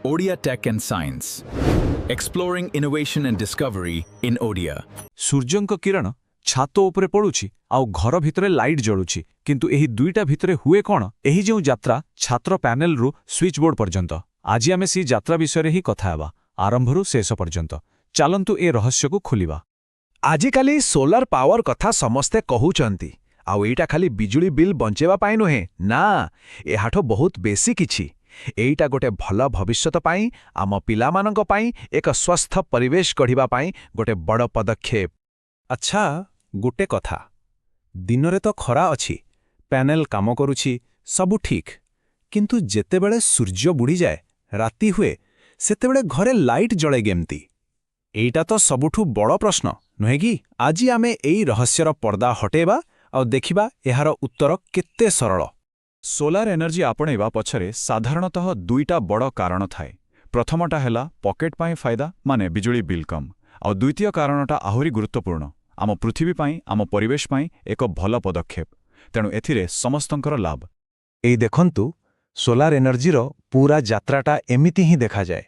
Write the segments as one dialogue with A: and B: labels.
A: Odia Tech and Science. Exploring innovation and discovery in Odia.
B: ସୂର୍ଯ୍ୟଙ୍କ କିରଣ ଛାତ ଉପରେ ପଡୁଛି ଆଉ ଘର ଭିତରେ ଲାଇଟ୍ ଜଳୁଛି କିନ୍ତୁ ଏହି ଦୁଇଟା ଭିତରେ ହୁଏ କ'ଣ ଏହି ଯେଉଁ ଯାତ୍ରା ଛାତ୍ର ପ୍ୟାନେଲରୁ ସୁଇଚ୍ ବୋର୍ଡ ପର୍ଯ୍ୟନ୍ତ ଆଜି ଆମେ ସେହି ଯାତ୍ରା ବିଷୟରେ ହିଁ କଥା ହେବା ଆରମ୍ଭରୁ ଶେଷ ପର୍ଯ୍ୟନ୍ତ ଚାଲନ୍ତୁ ଏ ରହସ୍ୟକୁ ଖୋଲିବା।
C: ଆଜିକାଲି ସୋଲାର ପାୱାର କଥା ସମସ୍ତେ କହୁଛନ୍ତି ଆଉ ଏଇଟା ଖାଲି ବିଜୁଳି ବିଲ୍ ବଞ୍ଚେଇବା ପାଇଁ ନୁହେଁ ନା ଏହାଠୁ ବହୁତ ବେଶୀ କିଛି ଏଇଟା ଗୋଟେ ଭଲ ଭବିଷ୍ୟତ ପାଇଁ ଆମ ପିଲାମାନଙ୍କ ପାଇଁ ଏକ ସ୍ୱସ୍ଥ ପରିବେଶ ଗଢ଼ିବା ପାଇଁ ଗୋଟେ ବଡ଼ ପଦକ୍ଷେପ।
D: ଆଚ୍ଛା ଗୋଟେ କଥା ଦିନରେ ତ ଖରା ଅଛି ପ୍ୟାନେଲ କାମ କରୁଛି ସବୁ ଠିକ୍ କିନ୍ତୁ ଯେତେବେଳେ ସୂର୍ଯ୍ୟ ବୁଡ଼ିଯାଏ ରାତି ହୁଏ ସେତେବେଳେ ଘରେ ଲାଇଟ୍ ଜଳେ କେମିତି ଏଇଟା ତ ସବୁଠୁ ବଡ଼ ପ୍ରଶ୍ନ ନୁହେଁ କି? ଆଜି ଆମେ ଏଇ ରହସ୍ୟର ପର୍ଦ୍ଦା ହଟେଇବା ଆଉ ଦେଖିବା ଏହାର ଉତ୍ତର କେତେ ସରଳ।
B: ସୋଲାର ଏନର୍ଜି ଆପଣେଇବା ପଛରେ ସାଧାରଣତଃ ଦୁଇଟା ବଡ଼ କାରଣ ଥାଏ। ପ୍ରଥମଟା ହେଲା ପକେଟ୍ ପାଇଁ ଫାଇଦା ମାନେ ବିଜୁଳି ବିଲ୍ କମ୍ ଆଉ ଦ୍ୱିତୀୟ କାରଣଟା ଆହୁରି ଗୁରୁତ୍ୱପୂର୍ଣ୍ଣ ଆମ ପୃଥିବୀ ପାଇଁ ଆମ ପରିବେଶ ପାଇଁ ଏକ ଭଲ ପଦକ୍ଷେପ ତେଣୁ ଏଥିରେ ସମସ୍ତଙ୍କର ଲାଭ।
D: ଏଇ ଦେଖନ୍ତୁ ସୋଲାର ଏନର୍ଜିର ପୁରା ଯାତ୍ରାଟା ଏମିତି ହିଁ ଦେଖାଯାଏ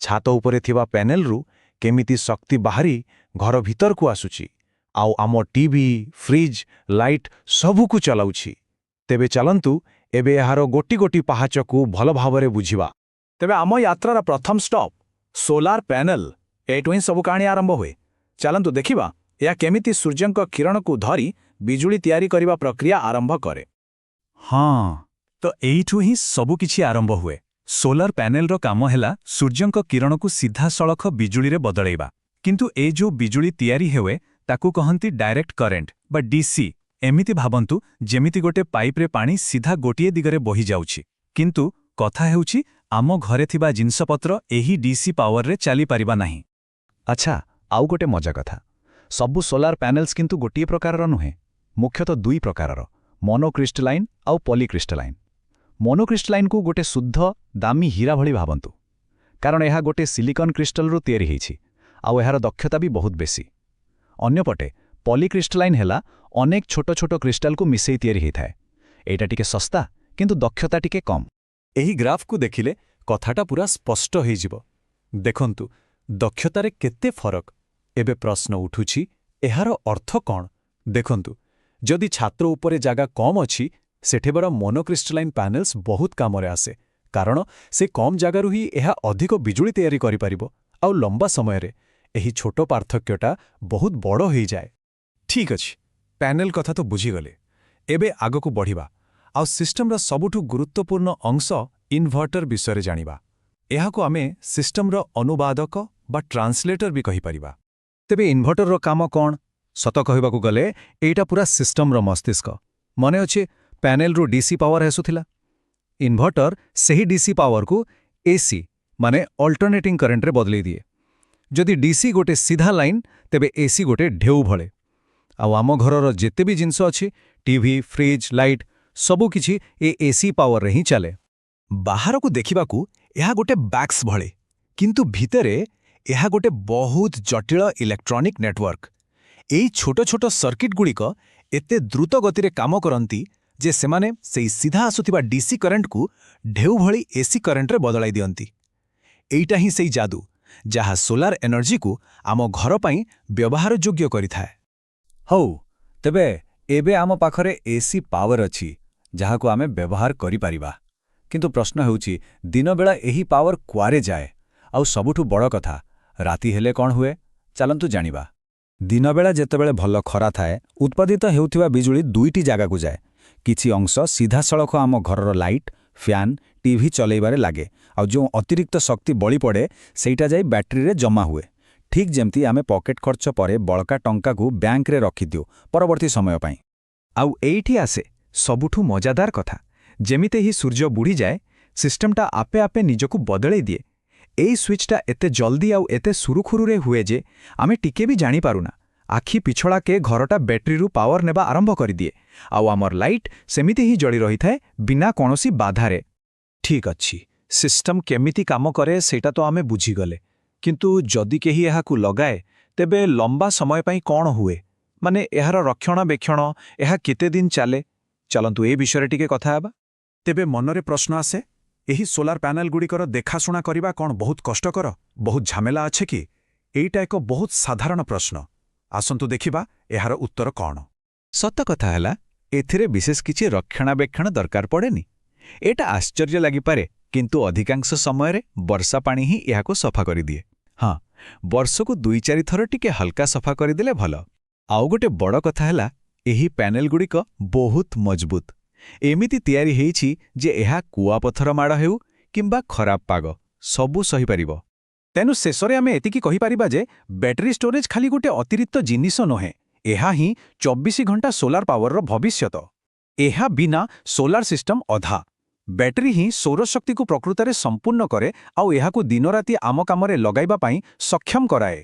D: ଛାତ ଉପରେ ଥିବା ପ୍ୟାନେଲରୁ କେମିତି ଶକ୍ତି ବାହାରି ଘର ଭିତରକୁ ଆସୁଛି ଆଉ ଆମ ଟିଭି ଫ୍ରିଜ୍ ଲାଇଟ୍ ସବୁକୁ ଚଲାଉଛି। ତେବେ ଚାଲନ୍ତୁ ଏବେ ଏହାର ଗୋଟି ଗୋଟି ପାହାଚକୁ ଭଲ ଭାବରେ ବୁଝିବା।
C: ତେବେ ଆମ ଯାତ୍ରାର ପ୍ରଥମ ଷ୍ଟପ୍ ସୋଲାର ପ୍ୟାନେଲ ଏଇଠୁ ହିଁ ସବୁ କାହାଣୀ ଆରମ୍ଭ ହୁଏ। ଚାଲନ୍ତୁ ଦେଖିବା ଏହା କେମିତି ସୂର୍ଯ୍ୟଙ୍କ କିରଣକୁ ଧରି ବିଜୁଳି ତିଆରି କରିବା ପ୍ରକ୍ରିୟା ଆରମ୍ଭ କରେ।
B: ହଁ ତ ଏଇଠୁ ହିଁ ସବୁକିଛି ଆରମ୍ଭ ହୁଏ। ସୋଲାର ପ୍ୟାନେଲର କାମ ହେଲା ସୂର୍ଯ୍ୟଙ୍କ କିରଣକୁ ସିଧାସଳଖ ବିଜୁଳିରେ ବଦଳାଇବା କିନ୍ତୁ ଏ ଯେଉଁ ବିଜୁଳି ତିଆରି ହୁଏ ତାକୁ କହନ୍ତି ଡାଇରେକ୍ଟ କରେଣ୍ଟ ବା ଡିସି। ଏମିତି ଭାବନ୍ତୁ ଯେମିତି ଗୋଟେ ପାଇପ୍ରେ ପାଣି ସିଧା ଗୋଟିଏ ଦିଗରେ ବହିଯାଉଛି କିନ୍ତୁ କଥା ହେଉଛି ଆମ ଘରେ ଥିବା ଜିନିଷପତ୍ର ଏହି ଡିସି ପାୱାରରେ ଚାଲିପାରିବା ନାହିଁ।
D: ଆଚ୍ଛା ଆଉ ଗୋଟେ ମଜା କଥା ସବୁ ସୋଲାର ପ୍ୟାନେଲ୍ସ କିନ୍ତୁ ଗୋଟିଏ ପ୍ରକାରର ନୁହେଁ ମୁଖ୍ୟତଃ ଦୁଇ ପ୍ରକାରର ମୋନୋକ୍ରିଷ୍ଟାଲାଇନ୍ ଆଉ ପଲିକ୍ରିଷ୍ଟାଲାଇନ୍। ମୋନୋକ୍ରିଷ୍ଟାଲାଇନ୍କୁ ଗୋଟେ ଶୁଦ୍ଧ ଦାମୀ ହୀରା ଭଳି ଭାବନ୍ତୁ କାରଣ ଏହା ଗୋଟେ ସିଲିକନ୍ କ୍ରିଷ୍ଟାଲରୁ ତିଆରି ହୋଇଛି ଆଉ ଏହାର ଦକ୍ଷତା ବି ବହୁତ ବେଶୀ। ଅନ୍ୟପଟେ ପଲିକ୍ରିଷ୍ଟାଲାଇନ୍ ହେଲା ଅନେକ ଛୋଟ ଛୋଟ କ୍ରିଷ୍ଟାଲକୁ ମିଶେଇ ତିଆରି ହୋଇଥାଏ। ଏଇଟା ଟିକେ ଶସ୍ତା କିନ୍ତୁ ଦକ୍ଷତା ଟିକେ କମ୍।
B: ଏହି ଗ୍ରାଫକୁ ଦେଖିଲେ କଥାଟା ପୁରା ସ୍ପଷ୍ଟ ହୋଇଯିବ। ଦେଖନ୍ତୁ ଦକ୍ଷତାରେ କେତେ ଫରକ। ଏବେ ପ୍ରଶ୍ନ ଉଠୁଛି ଏହାର ଅର୍ଥ କ'ଣ? ଦେଖନ୍ତୁ ଯଦି ଛାତ ଉପରେ ଜାଗା କମ୍ ଅଛି ସେଠି ବଡ଼ ମୋନୋକ୍ରିଷ୍ଟାଲାଇନ୍ ପ୍ୟାନେଲ୍ସ ବହୁତ କାମରେ ଆସେ କାରଣ ସେ କମ୍ ଜାଗାରୁ ହିଁ ଏହା ଅଧିକ ବିଜୁଳି ତିଆରି କରିପାରିବ ଆଉ ଲମ୍ବା ସମୟରେ ଏହି ଛୋଟ ପାର୍ଥକ୍ୟଟା ବହୁତ ବଡ଼ ହୋଇଯାଏ। ଠିକ୍ ଅଛି ପ୍ୟାନେଲ କଥା ତ ବୁଝିଗଲେ ଏବେ ଆଗକୁ ବଢ଼ିବା ଆଉ ସିଷ୍ଟମର ସବୁଠୁ ଗୁରୁତ୍ୱପୂର୍ଣ୍ଣ ଅଂଶ ଇନଭର୍ଟର ବିଷୟରେ ଜାଣିବା। ଏହାକୁ ଆମେ ସିଷ୍ଟମର ଅନୁବାଦକ ବା ଟ୍ରାନ୍ସଲେଟର ବି କହିପାରିବା।
D: ତେବେ ଇନଭର୍ଟରର କାମ କ'ଣ? ସତ କହିବାକୁ ଗଲେ ଏଇଟା ପୁରା ସିଷ୍ଟମର ମସ୍ତିଷ୍କ। ମନେ ଅଛି ପ୍ୟାନେଲରୁ ଡିସି ପାୱାର ଆସୁଥିଲା ଇନଭର୍ଟର ସେହି ଡିସି ପାୱାରକୁ ଏସି ମାନେ ଅଲ୍ଟରନେଟିଂ କରେଣ୍ଟରେ ବଦଳେଇ ଦିଏ। ଯଦି ଡିସି ଗୋଟେ ସିଧା ଲାଇନ୍ ତେବେ ଏସି ଗୋଟେ ଢେଉ ଭଳେ ଆଉ ଆମ ଘରର ଯେତେ ବି ଜିନିଷ ଅଛି ଟିଭି ଫ୍ରିଜ୍ ଲାଇଟ୍ ସବୁକିଛି ଏ ଏସି ପାୱାରରେ ହିଁ ଚାଲେ।
C: ବାହାରକୁ ଦେଖିବାକୁ ଏହା ଗୋଟେ ବାକ୍ସ ଭଳି କିନ୍ତୁ ଭିତରେ ଏହା ଗୋଟେ ବହୁତ ଜଟିଳ ଇଲେକ୍ଟ୍ରୋନିକ୍ ନେଟୱାର୍କ। ଏଇ ଛୋଟ ଛୋଟ ସର୍କିଟ୍ଗୁଡ଼ିକ ଏତେ ଦ୍ରୁତ ଗତିରେ କାମ କରନ୍ତି ଯେ ସେମାନେ ସେଇ ସିଧା ଆସୁଥିବା ଡିସି କରେଣ୍ଟକୁ ଢେଉ ଭଳି ଏସି କରେଣ୍ଟରେ ବଦଳାଇ ଦିଅନ୍ତି। ଏଇଟା ହିଁ ସେଇ ଯାଦୁ ଯାହା ସୋଲାର ଏନର୍ଜିକୁ ଆମ ଘର ପାଇଁ ବ୍ୟବହାରଯୋଗ୍ୟ କରିଥାଏ।
B: ହଉ ତେବେ ଏବେ ଆମ ପାଖରେ ଏସି ପାୱାର ଅଛି ଯାହାକୁ ଆମେ ବ୍ୟବହାର କରିପାରିବା କିନ୍ତୁ ପ୍ରଶ୍ନ ହେଉଛି ଦିନବେଳା ଏହି ପାୱାର କୁଆଡ଼େ ଯାଏ ଆଉ ସବୁଠୁ ବଡ଼ କଥା ରାତି ହେଲେ କ'ଣ ହୁଏ ଚାଲନ୍ତୁ ଜାଣିବା। ଦିନବେଳା ଯେତେବେଳେ ଭଲ ଖରା ଥାଏ ଉତ୍ପାଦିତ ହେଉଥିବା ବିଜୁଳି ଦୁଇଟି ଜାଗାକୁ ଯାଏ। କିଛି ଅଂଶ ସିଧାସଳଖ ଆମ ଘରର ଲାଇଟ୍ ଫ୍ୟାନ୍ ଟିଭି ଚଲେଇବାରେ ଲାଗେ ଆଉ ଯେଉଁ ଅତିରିକ୍ତ ଶକ୍ତି ବଳି ପଡ଼େ ସେଇଟା ଯାଇ ବ୍ୟାଟେରୀରେ ଜମା ହୁଏ। ଠିକ୍ ଯେମିତି ଆମେ ପକେଟ୍ ଖର୍ଚ୍ଚ ପରେ ବଳକା ଟଙ୍କାକୁ ବ୍ୟାଙ୍କରେ ରଖିଦିଉ ପରବର୍ତ୍ତୀ ସମୟ ପାଇଁ।
C: ଆଉ ଏଇଠି ଆସେ ସବୁଠୁ ମଜାଦାର କଥା ଯେମିତି ହିଁ ସୂର୍ଯ୍ୟ ବୁଡ଼ିଯାଏ ସିଷ୍ଟମଟା ଆପେ ଆପେ ନିଜକୁ ବଦଳେଇ ଦିଏ। ଏଇ ସୁଇଚ୍ଟା ଏତେ ଜଲ୍ଦି ଆଉ ଏତେ ସୁରୁଖୁରୁରେ ହୁଏ ଯେ ଆମେ ଟିକେ ବି ଜାଣିପାରୁନା। ଆଖି ପିଛଳାକେ ଘରଟା ବ୍ୟାଟେରୀରୁ ପାୱାର ନେବା ଆରମ୍ଭ କରିଦିଏ ଆଉ ଆମର ଲାଇଟ୍ ସେମିତି ହିଁ ଜଳି ରହିଥାଏ ବିନା କୌଣସି ବାଧାରେ।
D: ଠିକ୍ ଅଛି ସିଷ୍ଟମ କେମିତି କାମ କରେ ସେଇଟା ତ ଆମେ ବୁଝିଗଲେ କିନ୍ତୁ ଯଦି କେହି ଏହାକୁ ଲଗାଏ ତେବେ ଲମ୍ବା ସମୟ ପାଇଁ କ'ଣ ହୁଏ ମାନେ ଏହାର ରକ୍ଷଣାବେକ୍ଷଣ ଏହା କେତେ ଦିନ ଚାଲେ? ଚାଲନ୍ତୁ ଏ ବିଷୟରେ ଟିକେ କଥା ହେବା।
C: ତେବେ ମନରେ ପ୍ରଶ୍ନ ଆସେ
B: ଏହି ସୋଲାର ପ୍ୟାନେଲଗୁଡ଼ିକର ଦେଖାଶୁଣା କରିବା କ'ଣ ବହୁତ କଷ୍ଟକର, ବହୁତ ଝାମେଲା ଅଛି କି? ଏଇଟା ଏକ ବହୁତ ସାଧାରଣ ପ୍ରଶ୍ନ। ଆସନ୍ତୁ ଦେଖିବା ଏହାର ଉତ୍ତର କ'ଣ।
C: ସତ କଥା ହେଲା, ଏଥିରେ ବିଶେଷ କିଛି ରକ୍ଷଣାବେକ୍ଷଣ ଦରକାର ପଡ଼େନି। ଏଟା ଆଶ୍ଚର୍ଯ୍ୟ ଲାଗିପାରେ, କିନ୍ତୁ ଅଧିକାଂଶ ସମୟରେ ବର୍ଷା ପାଣି ହିଁ ଏହାକୁ ସଫା କରିଦିଏ। ହଁ, ବର୍ଷକୁ 2-4 ଥର ଟିକେ ହାଲକା ସଫା କରିଦେଲେ ଭଲ। ଆଉ ଗୋଟେ ବଡ଼ କଥା ହେଲା, ଏହି ପ୍ୟାନେଲଗୁଡ଼ିକ ବହୁତ ମଜବୁତ। ଏମିତି ତିଆରି ହେଇଛି ଯେ ଏହା କୁଆପଥର ମାଡ଼ ହେଉ କିମ୍ବା ଖରାପ ପାଗ, ସବୁ ସହିପାରିବ।
B: ତେଣୁ ଶେଷରେ ଆମେ ଏତିକି କହିପାରିବା ଯେ ବ୍ୟାଟେରୀ ଷ୍ଟୋରେଜ୍ ଖାଲି ଗୋଟେ ଅତିରିକ୍ତ ଜିନିଷ ନୁହେଁ, ଏହା ହିଁ 24 ଘଣ୍ଟା ସୋଲାର ପାୱାରର ଭବିଷ୍ୟତ। ଏହା ବିନା ସୋଲାର ସିଷ୍ଟମ ଅଧା। ବ୍ୟାଟେରୀ ହିଁ ସୌରଶକ୍ତିକୁ ପ୍ରକୃତରେ ସମ୍ପୂର୍ଣ୍ଣ କରେ ଆଉ ଏହାକୁ ଦିନରାତି ଆମ କାମରେ ଲଗାଇବା ପାଇଁ ସକ୍ଷମ କରାଏ।